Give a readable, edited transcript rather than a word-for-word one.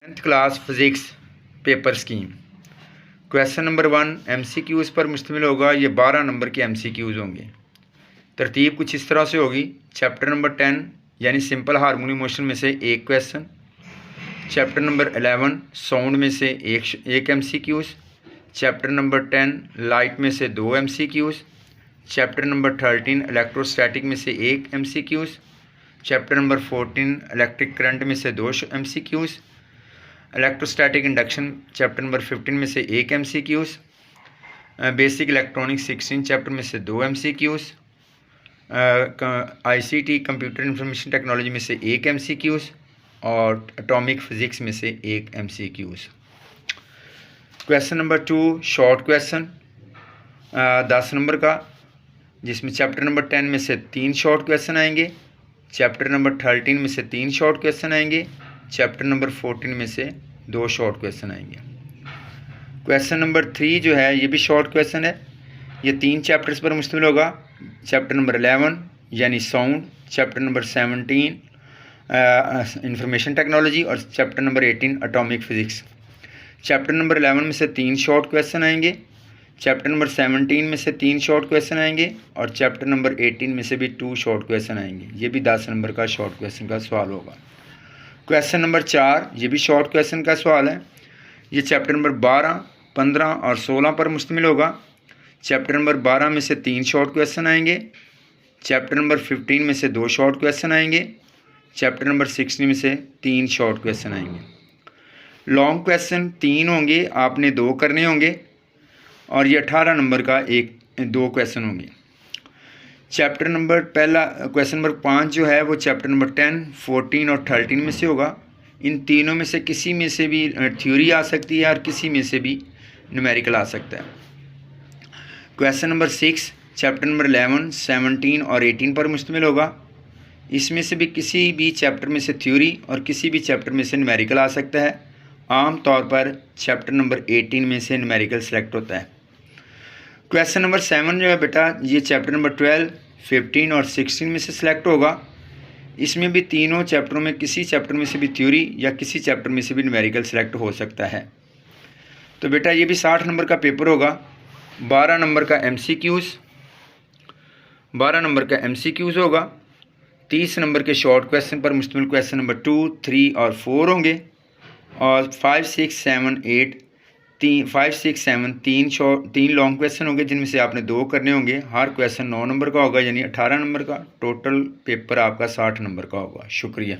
10th class physics paper scheme. Question number 1 MCQs पर मुश्तमिल होगा। ये 12 नंबर के MCQs होंगे। तरतीब कुछ इस तरह से होगी। चैप्टर नंबर 10 यानी सिंपल हार्मोनिक मोशन में से एक क्वेश्चन, चैप्टर नंबर 11 साउंड में से एक MCQs, चैप्टर नंबर 10 लाइट में से 2 MCQs, चैप्टर नंबर 13 इलेक्ट्रोस्टैटिक में से एक MCQs, chapter number 14 electric current में से 2 MCQs, electrostatic induction chapter number 15 में से एक MCQs, बेसिक इलेक्ट्रॉनिक 16 चैप्टर में से 2 MCQs, ICT computer information technology में से एक MCQs और एटॉमिक फिज़िक्स में से एक MCQs। Question number 2 short question 10 number का, जिसमें चैप्टर नंबर 10 में से 3 शॉर्ट क्वेश्चन आएंगे, चैप्टर नंबर 13 में से 3 शॉर्ट क्वेश्चन आएंगे, चैप्टर नंबर 14 में से 2 शॉर्ट क्वेश्चन आएंगे। क्वेश्चन नंबर 3 जो है ये भी शॉर्ट क्वेश्चन है। ये 3 चैप्टर्स पर मुश्तमिल होगा। चैप्टर नंबर 11 यानी sound, chapter number 17 information technology और chapter number 18 atomic physics. Chapter number 11 में से 3 शॉर्ट क्वेश्चन आएंगे, चैप्टर नंबर 17 में से 3 शॉर्ट क्वेश्चन आएंगे और चैप्टर नंबर 18 में से भी 2 शॉर्ट क्वेश्चन आएंगे। ये भी 10 नंबर का शॉर्ट क्वेश्चन का सवाल होगा। क्वेश्चन नंबर 4 ये भी शॉर्ट क्वेश्चन का सवाल है। ये चैप्टर नंबर 12, 15 और 16 पर मुश्तमिल होगा। चैप्टर नंबर 12 में से 3 शॉर्ट क्वेश्चन आएंगे, चैप्टर नंबर 15 में से 2 शॉर्ट क्वेश्चन आएंगे, चैप्टर नंबर 16 में से 3 शॉर्ट क्वेश्चन आएंगे। लॉन्ग क्वेश्चन 3 होंगे, आपने 2 करने होंगे और ये 18 नंबर का 2 क्वेश्चन होंगे। चैप्टर नंबर क्वेश्चन नंबर 5 जो है वो चैप्टर नंबर 10, 14 और 13 में से होगा। इन तीनों में से किसी में से भी थ्योरी आ सकती है और किसी में से भी न्यूमेरिकल आ सकता है। क्वेश्चन नंबर 6 चैप्टर नंबर 11, 17 और 18 पर मुश्तमिल होगा। इसमें से भी किसी भी चैप्टर में से थ्योरी और किसी भी चैप्टर में से न्यूमेरिकल आ सकता है। आम तौर पर चैप्टर नंबर 18 में से न्यूमेरिकल सेलेक्ट होता है। क्वेश्चन नंबर 7 जो है बेटा ये चैप्टर नंबर 12, 15 और 16 में से सिलेक्ट होगा। इसमें भी तीनों चैप्टरों में किसी चैप्टर में से भी थ्योरी या किसी चैप्टर में से भी न्यूमेरिकल सेलेक्ट हो सकता है। तो बेटा ये भी 60 नंबर का पेपर होगा। 12 नंबर का MCQs होगा। 30 नंबर के शॉर्ट क्वेश्चन पर मुश्तमिल क्वेश्चन नंबर 2, 3 और 4 होंगे और 5, 6, 7, 8 3 लॉन्ग क्वेश्चन होंगे, जिनमें से आपने 2 करने होंगे। हर क्वेश्चन 9 नंबर का होगा यानी 18 नंबर का। टोटल पेपर आपका 60 नंबर का होगा। शुक्रिया।